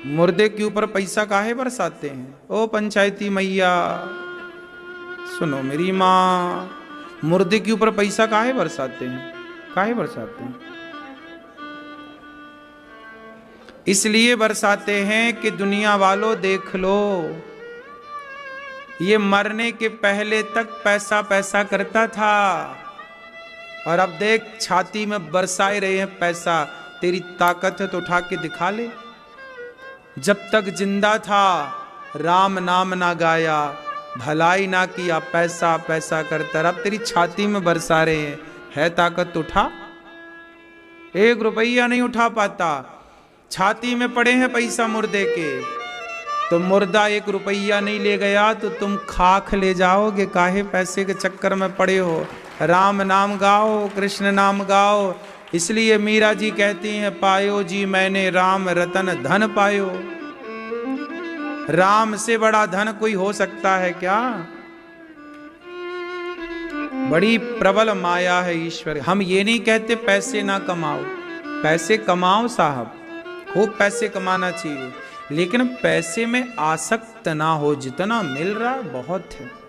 मुर्दे के ऊपर पैसा काहे बरसाते हैं? ओ पंचायती मैया सुनो मेरी माँ, मुर्दे के ऊपर पैसा काहे बरसाते हैं? काहे बरसाते हैं? इसलिए बरसाते हैं कि दुनिया वालों देख लो, ये मरने के पहले तक पैसा पैसा करता था, और अब देख छाती में बरसाए रहे हैं पैसा। तेरी ताकत है तो उठा के दिखा ले। जब तक जिंदा था राम नाम ना गाया, भलाई ना किया, पैसा पैसा करता। अब तेरी छाती में बरसा रहे हैं, है ताकत तो उठा। 1 रुपया नहीं उठा पाता, छाती में पड़े हैं पैसा मुर्दे के। तो मुर्दा 1 रुपया नहीं ले गया तो तुम खाक ले जाओगे। काहे पैसे के चक्कर में पड़े हो? राम नाम गाओ, कृष्ण नाम गाओ। इसलिए मीरा जी कहती हैं, पायो जी मैंने राम रतन धन पायो। राम से बड़ा धन कोई हो सकता है क्या? बड़ी प्रबल माया है ईश्वर। हम ये नहीं कहते पैसे ना कमाओ, पैसे कमाओ साहब, खूब पैसे कमाना चाहिए, लेकिन पैसे में आसक्त ना हो। जितना मिल रहा है बहुत है।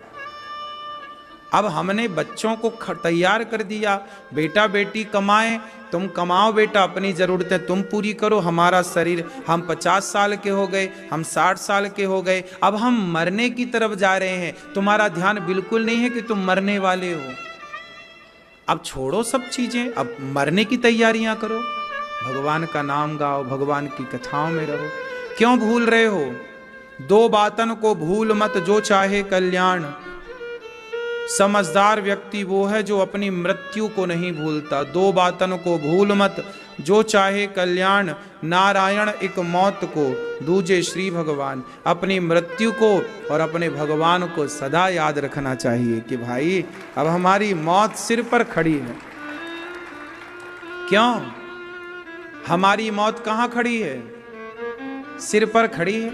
अब हमने बच्चों को तैयार कर दिया, बेटा बेटी कमाएं, तुम कमाओ बेटा, अपनी ज़रूरतें तुम पूरी करो। हमारा शरीर, हम 50 साल के हो गए, हम 60 साल के हो गए, अब हम मरने की तरफ जा रहे हैं। तुम्हारा ध्यान बिल्कुल नहीं है कि तुम मरने वाले हो। अब छोड़ो सब चीज़ें, अब मरने की तैयारियां करो। भगवान का नाम गाओ, भगवान की कथाओं में रहो। क्यों भूल रहे हो? 2 बातन को भूल मत जो चाहे कल्याण। समझदार व्यक्ति वो है जो अपनी मृत्यु को नहीं भूलता। 2 बातन को भूल मत जो चाहे कल्याण। नारायण एक मौत को, दूजे श्री भगवान। अपनी मृत्यु को और अपने भगवान को सदा याद रखना चाहिए कि भाई अब हमारी मौत सिर पर खड़ी है। क्यों? हमारी मौत कहाँ खड़ी है? सिर पर खड़ी है।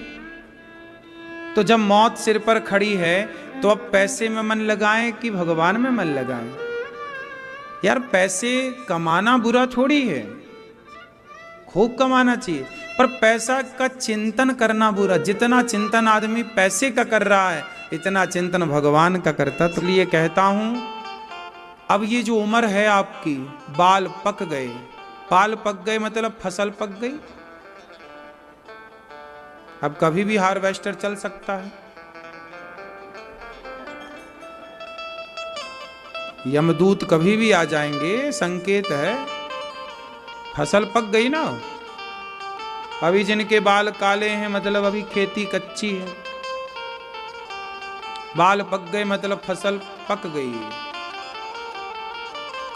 तो जब मौत सिर पर खड़ी है तो अब पैसे में मन लगाएं कि भगवान में मन लगाएं? यार पैसे कमाना बुरा थोड़ी है, खूब कमाना चाहिए, पर पैसा का चिंतन करना बुरा। जितना चिंतन आदमी पैसे का कर रहा है, इतना चिंतन भगवान का करता। तो लिए कहता हूं, अब ये जो उम्र है आपकी, बाल पक गए। बाल पक गए मतलब फसल पक गई। अब कभी भी हार्वेस्टर चल सकता है। यमदूत कभी भी आ जाएंगे, संकेत है। फसल पक गई ना। अभी जिनके बाल काले हैं मतलब अभी खेती कच्ची है। बाल पक गए मतलब फसल पक गई है,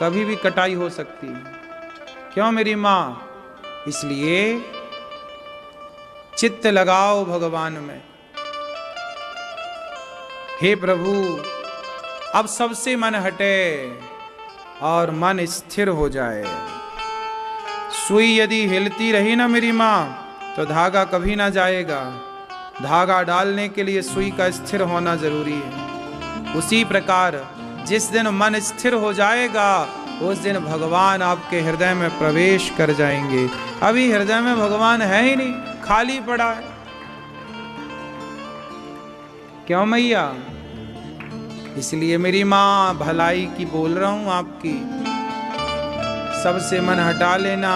कभी भी कटाई हो सकती है। क्यों मेरी माँ? इसलिए चित्त लगाओ भगवान में। हे प्रभु, अब सबसे मन हटे और मन स्थिर हो जाए। सुई यदि हिलती रही ना मेरी माँ तो धागा कभी ना जाएगा। धागा डालने के लिए सुई का स्थिर होना जरूरी है। उसी प्रकार जिस दिन मन स्थिर हो जाएगा उस दिन भगवान आपके हृदय में प्रवेश कर जाएंगे। अभी हृदय में भगवान है ही नहीं, खाली पड़ा है। क्यों मैया? इसलिए मेरी माँ भलाई की बोल रहा हूं आपकी। सबसे मन हटा लेना,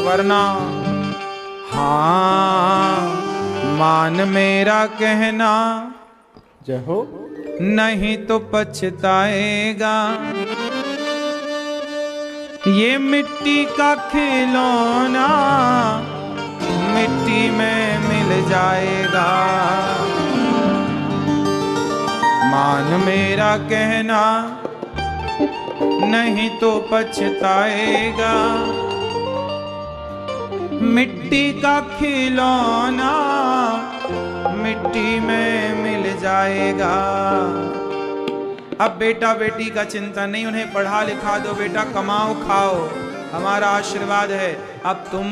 वरना हाँ मान मेरा कहना जय हो, नहीं तो पछताएगा। ये मिट्टी का खिलौना मिट्टी में मिल जाएगा। मान मेरा कहना नहीं तो पछताएगा। मिट्टी का खिलौना मिट्टी में मिल जाएगा। अब बेटा बेटी का चिंता नहीं, उन्हें पढ़ा लिखा दो, बेटा कमाओ खाओ, हमारा आशीर्वाद है। अब तुम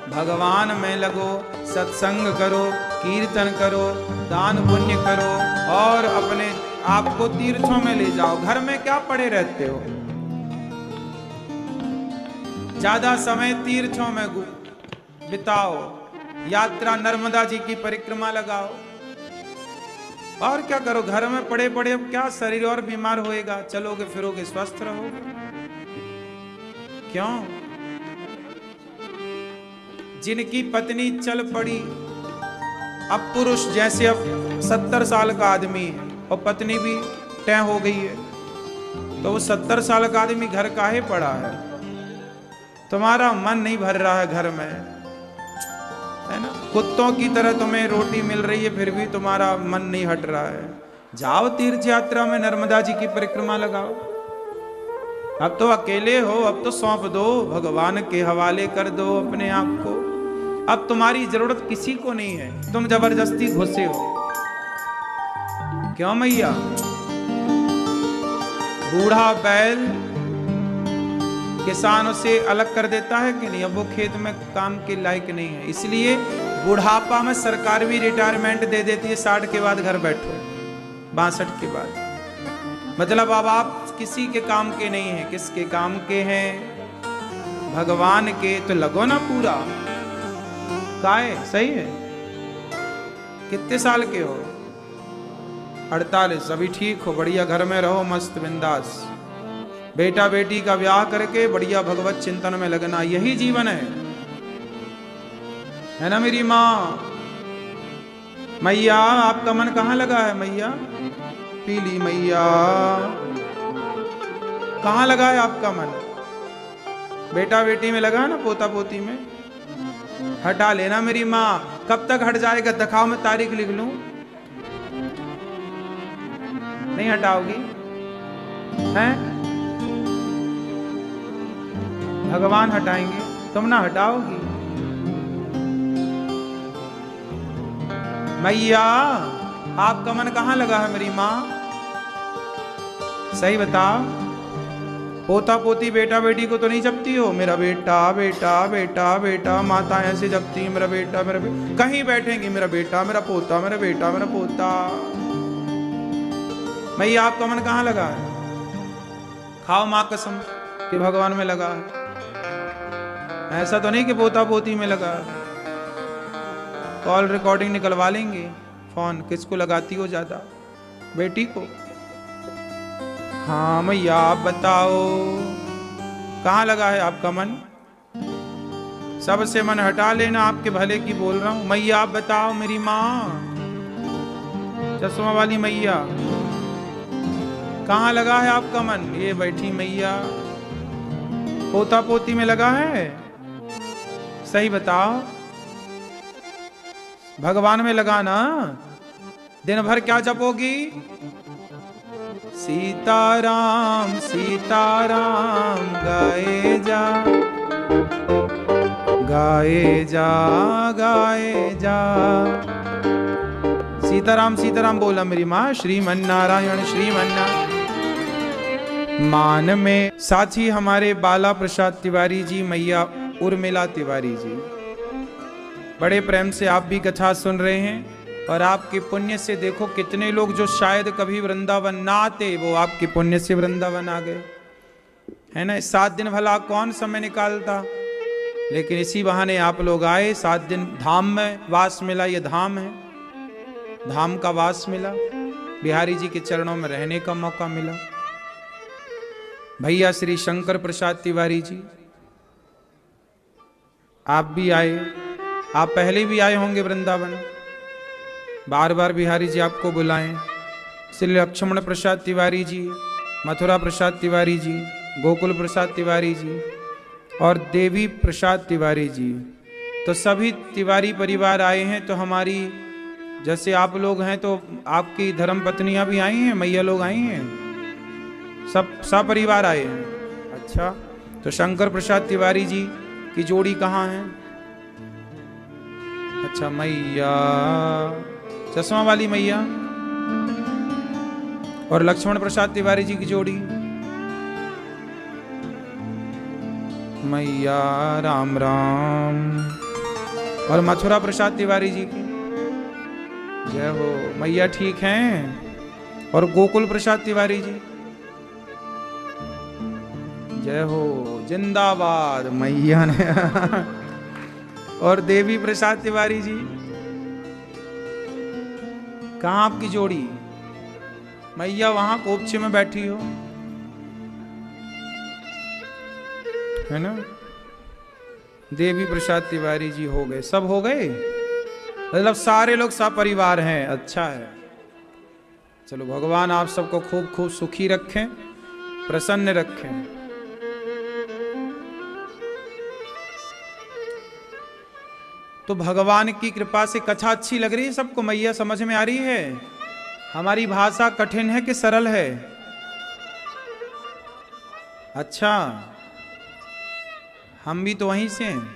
भगवान में लगो, सत्संग करो, कीर्तन करो, दान पुण्य करो और अपने आप को तीर्थों में ले जाओ। घर में क्या पड़े रहते हो? ज्यादा समय तीर्थों में बिताओ, यात्रा नर्मदा जी की परिक्रमा लगाओ, और क्या करो, घर में पड़े पड़े अब क्या, शरीर और बीमार होएगा, चलोगे फिरोगे स्वस्थ रहोगे। क्यों? जिनकी पत्नी चल पड़ी, अब पुरुष जैसे अब 70 साल का आदमी है और पत्नी भी तय हो गई है, तो वो 70 साल का आदमी घर काहे पड़ा है? तुम्हारा मन नहीं भर रहा है घर में, है ना? कुत्तों की तरह तुम्हें रोटी मिल रही है, फिर भी तुम्हारा मन नहीं हट रहा है। जाओ तीर्थ यात्रा में, नर्मदा जी की परिक्रमा लगाओ। अब तो अकेले हो, अब तो सौंप दो, भगवान के हवाले कर दो अपने आप को। अब तुम्हारी जरूरत किसी को नहीं है, तुम जबरदस्ती घुसे हो। क्यों मैया? बूढ़ा बैल किसान उसे अलग कर देता है कि नहीं? अब वो खेत में काम के लायक नहीं है, इसलिए बुढ़ापा में सरकार भी रिटायरमेंट दे देती है, 60 के बाद घर बैठो, 62 के बाद। मतलब अब आप किसी के काम के नहीं हैं। किसके काम के हैं? भगवान के। तो लगो ना पूरा। काहे? सही है। कितने साल के हो? 48। अभी ठीक हो, बढ़िया, घर में रहो मस्त बिंदास, बेटा बेटी का ब्याह करके बढ़िया भगवत चिंतन में लगना, यही जीवन है ना मेरी माँ? मैया आपका मन कहाँ लगा है मैया? पीली मैया, कहाँ लगा है आपका मन? बेटा बेटी में लगा है ना, पोता पोती में? हटा लेना मेरी माँ। कब तक हट जाएगा? दिखाओ, मैं तारीख लिख लूं। नहीं हटाओगी? हैं? भगवान हटाएंगे, तुम ना हटाओगी। मैया आपका मन कहाँ लगा है मेरी माँ? सही बताओ। पोता पोती बेटा बेटी को तो नहीं जपती हो? मेरा बेटा बेटा बेटा बेटा, माता ऐसे जपती है, मेरा बेटा मेरा बेटा। कहीं बैठेंगी मेरा बेटा मेरा पोता, मेरा बेटा मेरा पोता। मैया आपका मन कहाँ लगा है? खाओ माँ कसम कि भगवान में लगा है। ऐसा तो नहीं कि पोता पोती में लगा। कॉल रिकॉर्डिंग निकलवा लेंगे। फोन किसको लगाती हो ज्यादा? बेटी को। हाँ मैया आप बताओ, कहाँ लगा है आपका मन? सबसे मन हटा लेना, आपके भले की बोल रहा हूं। मैया आप बताओ मेरी माँ, चश्मा वाली मैया, कहाँ लगा है आपका मन? ये बैठी मैया। पोता पोती में लगा है? सही बताओ। भगवान में लगा ना? दिन भर क्या जपोगी? सीताराम सीताराम गाए जा गाए जा गाए जा। सीताराम सीताराम बोला मेरी माँ। श्रीमन नारायण श्रीमन नारायण। मान में साथी हमारे बाला प्रसाद तिवारी जी, मैया उर्मिला तिवारी जी, बड़े प्रेम से आप भी कथा सुन रहे हैं। और आपके पुण्य से देखो कितने लोग जो शायद कभी वृंदावन ना आते, वो आपके पुण्य से वृंदावन आ गए, है ना? 7 दिन भला कौन समय निकालता, लेकिन इसी बहाने आप लोग आए। 7 दिन धाम में वास मिला, ये धाम है, धाम का वास मिला, बिहारी जी के चरणों में रहने का मौका मिला। भैया श्री शंकर प्रसाद तिवारी जी, आप भी आए। आप पहले भी आए होंगे वृंदावन, बार बार बिहारी जी आपको बुलाएं। श्री लक्ष्मण प्रसाद तिवारी जी, मथुरा प्रसाद तिवारी जी, गोकुल प्रसाद तिवारी जी और देवी प्रसाद तिवारी जी, तो सभी तिवारी परिवार आए हैं। तो हमारी जैसे आप लोग हैं, तो आपकी धर्म पत्नियां भी आई हैं, मैया लोग आई हैं, सब परिवार आए हैं। अच्छा, तो शंकर प्रसाद तिवारी जी की जोड़ी कहाँ है? अच्छा, मैया चश्मा वाली मैया और लक्ष्मण प्रसाद तिवारी जी की जोड़ी, मैया राम राम। और मथुरा प्रसाद तिवारी जी की जय हो, मैया ठीक हैं। और गोकुल प्रसाद तिवारी जी जय हो, जिंदाबाद। मैया ने और देवी प्रसाद तिवारी जी, कहां आपकी जोड़ी? मैया वहां कोपचे में बैठी हो, है ना। देवी प्रसाद तिवारी जी हो गए, सब हो गए, मतलब सारे लोग सपरिवार हैं। अच्छा है, चलो भगवान आप सबको खूब खूब सुखी रखें, प्रसन्न रखें। तो भगवान की कृपा से कथा अच्छी लग रही है सबको? मैया समझ में आ रही है? हमारी भाषा कठिन है कि सरल है? अच्छा, हम भी तो वहीं से हैं।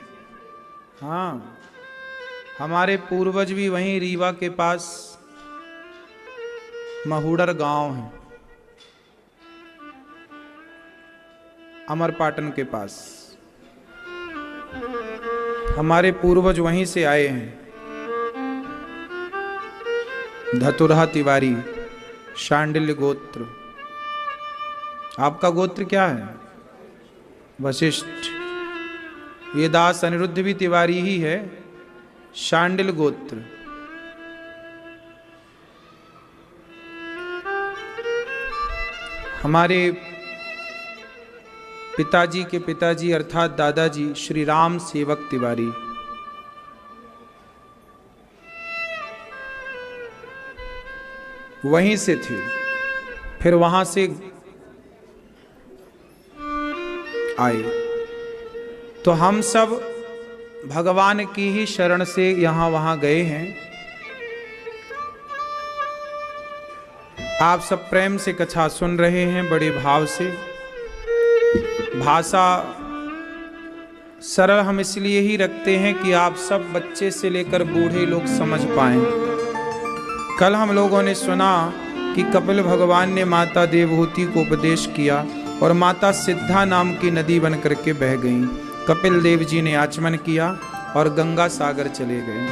हाँ, हमारे पूर्वज भी वहीं रीवा के पास महुड़र गांव है, अमरपाटन के पास। हमारे पूर्वज वहीं से आए हैं। धतुरहा तिवारी, शांडिल्य गोत्र। आपका गोत्र क्या है? वशिष्ठ। ये दास अनिरुद्ध भी तिवारी ही है, शांडिल गोत्र। हमारे पिताजी के पिताजी अर्थात दादाजी श्री राम सेवक तिवारी। वहीं से थे, फिर वहां से आए। तो हम सब भगवान की ही शरण से यहां वहां गए हैं। आप सब प्रेम से कथा सुन रहे हैं, बड़े भाव से। भाषा सरल हम इसलिए ही रखते हैं कि आप सब बच्चे से लेकर बूढ़े लोग समझ पाएं। कल हम लोगों ने सुना कि कपिल भगवान ने माता देवहूति को उपदेश किया और माता सिद्धा नाम की नदी बन करके बह गईं। कपिल देव जी ने आचमन किया और गंगा सागर चले गए।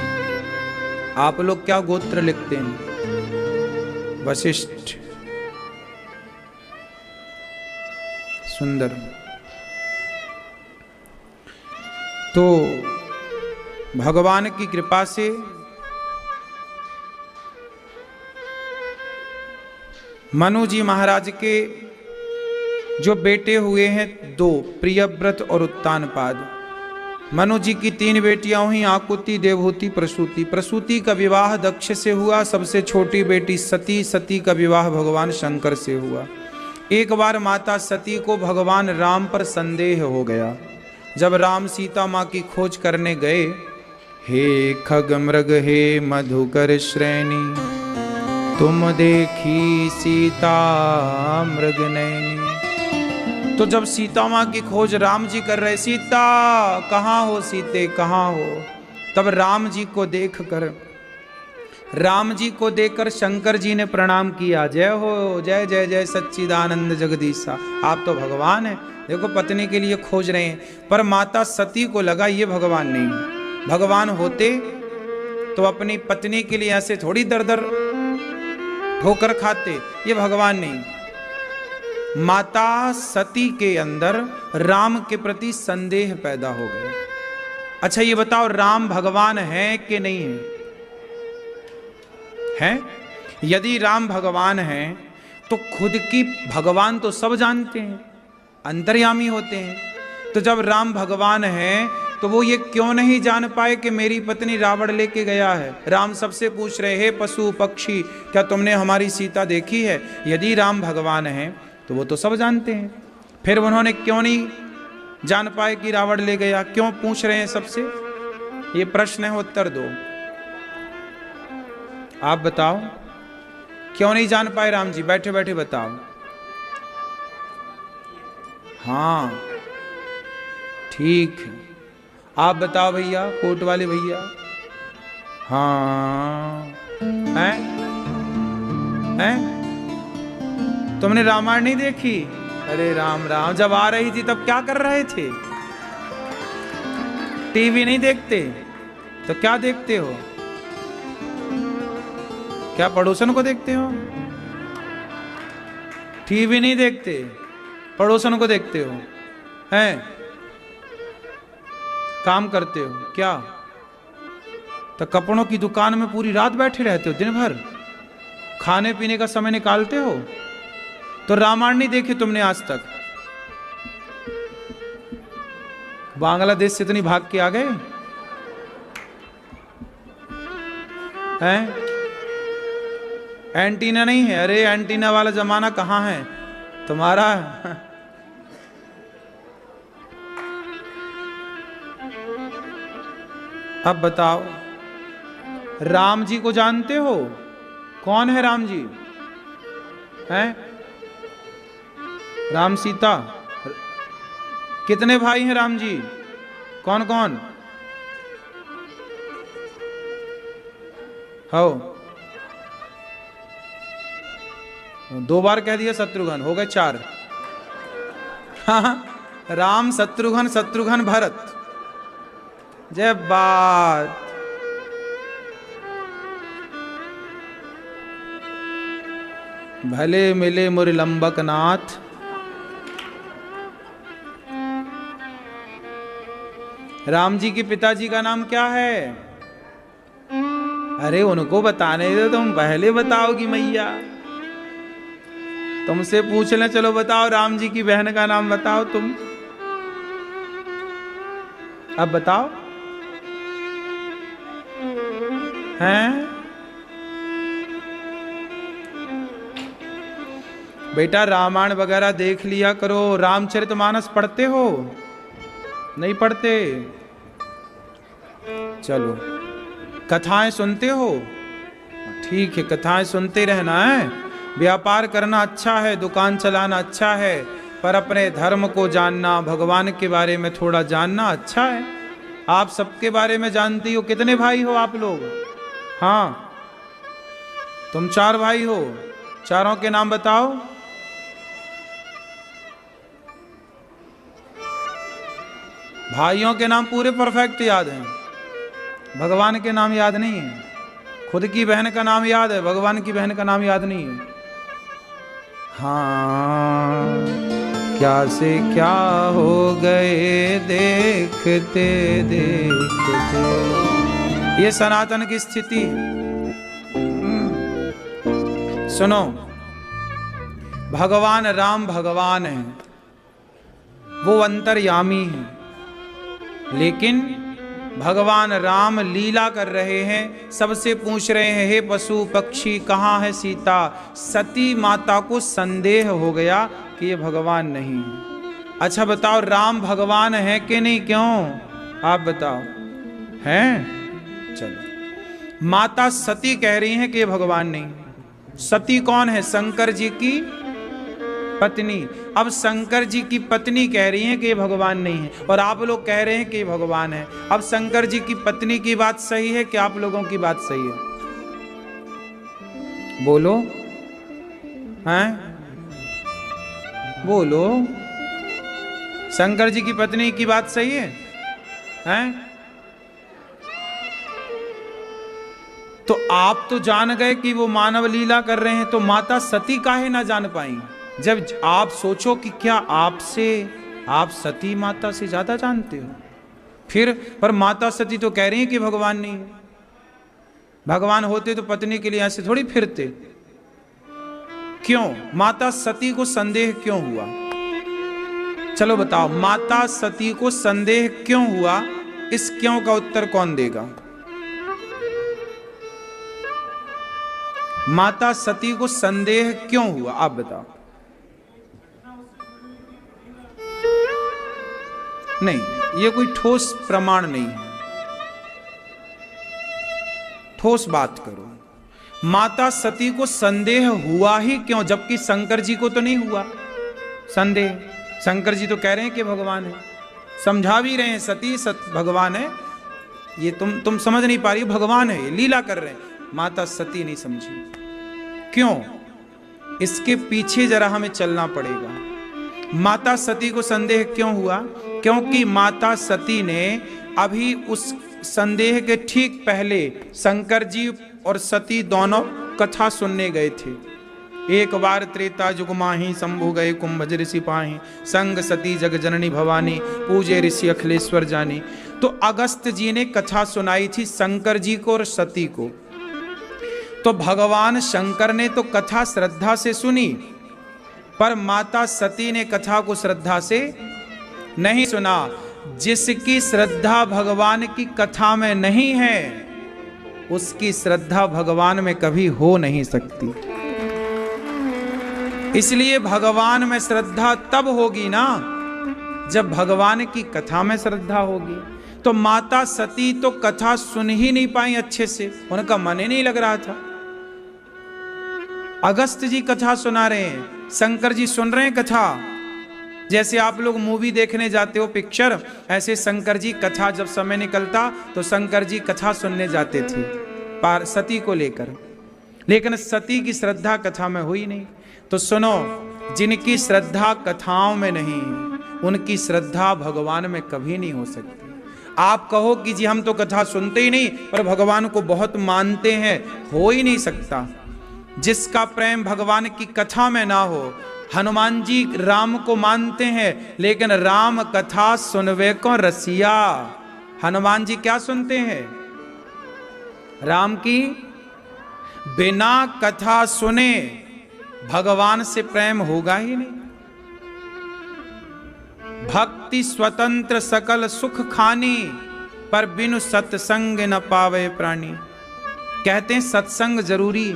आप लोग क्या गोत्र लिखते हैं? वशिष्ठ। सुंदर। तो भगवान की कृपा से मनु जी महाराज के जो बेटे हुए हैं दो, प्रियव्रत और उत्तानपाद। मनु जी की 3 बेटियां हुई, आकुति, देवहूति, प्रसूति। प्रसूति का विवाह दक्ष से हुआ। सबसे छोटी बेटी सती, सती का विवाह भगवान शंकर से हुआ। एक बार माता सती को भगवान राम पर संदेह हो गया। जब राम सीता माँ की खोज करने गए, हे खग मृग हे मधुकर श्रेणी, तुम देखी सीता मृग नैनी। तो जब सीता माँ की खोज राम जी कर रहे, सीता कहाँ हो, सीते कहाँ हो, तब राम जी को देखकर शंकर जी ने प्रणाम किया। जय हो, जय जय जय सच्चिदानंद जगदीशा। आप तो भगवान हैं, देखो पत्नी के लिए खोज रहे हैं। पर माता सती को लगा ये भगवान नहीं है। भगवान होते तो अपनी पत्नी के लिए ऐसे थोड़ी दर दर ठोकर खाते, ये भगवान नहीं। माता सती के अंदर राम के प्रति संदेह पैदा हो गया। अच्छा ये बताओ, राम भगवान है कि नहीं है? हैं? यदि राम भगवान हैं तो खुद की भगवान तो सब जानते हैं, अंतर्यामी होते हैं। तो जब राम भगवान हैं तो वो ये क्यों नहीं जान पाए कि मेरी पत्नी रावण लेके गया है? राम सबसे पूछ रहे, हे पशु पक्षी, क्या तुमने हमारी सीता देखी है? यदि राम भगवान हैं तो वो तो सब जानते हैं, फिर उन्होंने क्यों नहीं जान पाए कि रावण ले गया? क्यों पूछ रहे हैं सबसे? ये प्रश्न है, उत्तर दो। आप बताओ, क्यों नहीं जान पाए राम जी? बैठे बैठे बताओ। हाँ ठीक है, आप बताओ भैया, कोट वाले भैया। हाँ हैं? हैं? तुमने रामायण नहीं देखी? अरे राम राम, जब आ रही थी तब क्या कर रहे थे? टीवी नहीं देखते तो क्या देखते हो? क्या पड़ोसन को देखते हो? टीवी नहीं देखते, पड़ोसन को देखते हो, हैं? काम करते हो क्या? तो कपड़ों की दुकान में पूरी रात बैठे रहते हो, दिन भर खाने पीने का समय निकालते हो? तो रामायण नहीं देखे तुमने आज तक? बांग्लादेश से इतनी भाग के आ गए हैं? एंटीना नहीं है? अरे एंटीना वाला जमाना कहां है तुम्हारा? अब बताओ, राम जी को जानते हो? कौन है राम जी? हैं? राम सीता। कितने भाई हैं राम जी? कौन कौन? हो 2 बार कह दिया शत्रुघ्न, हो गए 4। हाँ, राम शत्रुघ्न, शत्रुघ्न भरत। जय बात। भले मिले मुर लंबक नाथ, राम जी के पिताजी का नाम क्या है? अरे उनको बताने दो, तुम पहले बताओगी मैया। तुमसे पूछ लें, चलो बताओ, राम जी की बहन का नाम बताओ तुम। अब बताओ। हैं? बेटा रामायण वगैरह देख लिया करो। रामचरितमानस पढ़ते हो? नहीं पढ़ते? चलो, कथाएं सुनते हो? ठीक है, कथाएं सुनते रहना है। व्यापार करना अच्छा है, दुकान चलाना अच्छा है, पर अपने धर्म को जानना, भगवान के बारे में थोड़ा जानना अच्छा है। आप सबके बारे में जानती हो। कितने भाई हो आप लोग? हाँ, तुम 4 भाई हो। चारों के नाम बताओ। भाइयों के नाम पूरे परफेक्ट याद हैं, भगवान के नाम याद नहीं है। खुद की बहन का नाम याद है, भगवान की बहन का नाम याद नहीं है। हाँ, क्या से क्या हो गए देखते देखते। ये सनातन की स्थिति। सुनो, भगवान राम भगवान है, वो अंतर्यामी है, लेकिन भगवान राम लीला कर रहे हैं। सबसे पूछ रहे हैं, हे पशु पक्षी कहाँ है सीता? सती माता को संदेह हो गया कि ये भगवान नहीं है। अच्छा बताओ, राम भगवान है कि नहीं? क्यों? आप बताओ। हैं? चलो, माता सती कह रही हैं कि ये भगवान नहीं। सती कौन है? शंकर जी की पत्नी। अब शंकर जी की पत्नी कह रही है कि ये भगवान नहीं है, और आप लोग कह रहे हैं कि ये भगवान है। अब शंकर जी की पत्नी की बात सही है कि आप लोगों की बात सही है? बोलो, हैं? बोलो, शंकर जी की पत्नी की बात सही है? हैं? तो आप तो जान गए कि वो मानव लीला कर रहे हैं, तो माता सती काहे ना जान पाई? जब आप सोचो कि क्या आपसे आप सती माता से ज्यादा जानते हो? फिर पर माता सती तो कह रही है कि भगवान नहीं है। भगवान होते तो पत्नी के लिए ऐसे थोड़ी फिरते। क्यों माता सती को संदेह क्यों हुआ? चलो बताओ, माता सती को संदेह क्यों हुआ? इस क्यों का उत्तर कौन देगा? माता सती को संदेह क्यों हुआ, आप बताओ। नहीं, ये कोई ठोस प्रमाण नहीं है। ठोस बात करो। माता सती को संदेह हुआ ही क्यों, जबकि शंकर जी को तो नहीं हुआ संदेह? शंकर जी तो कह रहे हैं कि भगवान है, समझा भी रहे हैं सती भगवान है। ये तुम समझ नहीं पा रही, भगवान है, ये लीला कर रहे हैं। माता सती नहीं समझी। क्यों? इसके पीछे जरा हमें चलना पड़ेगा। माता सती को संदेह क्यों हुआ? क्योंकि माता सती ने अभी उस संदेह के ठीक पहले शंकर जी और सती दोनों कथा सुनने गए थे। एक बार त्रेता जुग माही, शंभु गए कुंभज ऋषि पाही, संग सती जग जननी भवानी, पूजे ऋषि अखिलेश्वर जानी। तो अगस्त जी ने कथा सुनाई थी शंकर जी को और सती को। तो भगवान शंकर ने तो कथा श्रद्धा से सुनी, पर माता सती ने कथा को श्रद्धा से नहीं सुना। जिसकी श्रद्धा भगवान की कथा में नहीं है, उसकी श्रद्धा भगवान में कभी हो नहीं सकती। इसलिए भगवान में श्रद्धा तब होगी ना जब भगवान की कथा में श्रद्धा होगी। तो माता सती तो कथा सुन ही नहीं पाई अच्छे से, उनका मन ही नहीं लग रहा था। अगस्त जी कथा सुना रहे हैं, शंकर जी सुन रहे हैं कथा। जैसे आप लोग मूवी देखने जाते हो पिक्चर, ऐसे शंकर जी कथा जब समय निकलता तो शंकर जी कथा सुनने जाते थे सती को लेकर। लेकिन सती की श्रद्धा कथा में हुई नहीं। तो सुनो, जिनकी श्रद्धा कथाओं में नहीं, उनकी श्रद्धा भगवान में कभी नहीं हो सकती। आप कहो कि जी हम तो कथा सुनते ही नहीं पर भगवान को बहुत मानते हैं, हो ही नहीं सकता। जिसका प्रेम भगवान की कथा में ना हो, हनुमान जी राम को मानते हैं लेकिन राम कथा सुनवे को रसिया। हनुमान जी क्या सुनते हैं? राम की। बिना कथा सुने भगवान से प्रेम होगा ही नहीं। भक्ति स्वतंत्र सकल सुख खानी, पर बिनु सत्संग न पावे प्राणी। कहते हैं सत्संग जरूरी,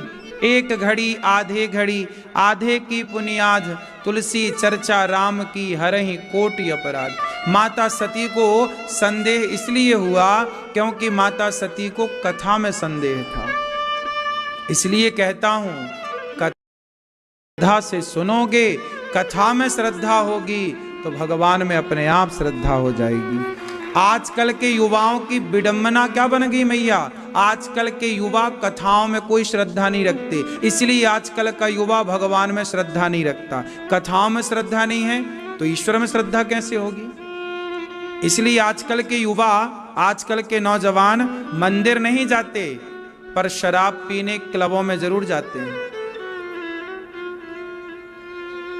एक घड़ी आधे घड़ी आधे की पुनियाद, तुलसी चर्चा राम की हरहि कोटि अपराध। माता सती को संदेह इसलिए हुआ क्योंकि माता सती को कथा में संदेह था। इसलिए कहता हूं, कथा से सुनोगे, कथा में श्रद्धा होगी तो भगवान में अपने आप श्रद्धा हो जाएगी। आजकल के युवाओं की विडंबना क्या बन गई मैया? आजकल के युवा कथाओं में कोई श्रद्धा नहीं रखते, इसलिए आजकल का युवा भगवान में श्रद्धा नहीं रखता। कथाओं में श्रद्धा नहीं है तो ईश्वर में श्रद्धा कैसे होगी? इसलिए आजकल के युवा, आजकल के नौजवान मंदिर नहीं जाते, पर शराब पीने क्लबों में जरूर जाते हैं।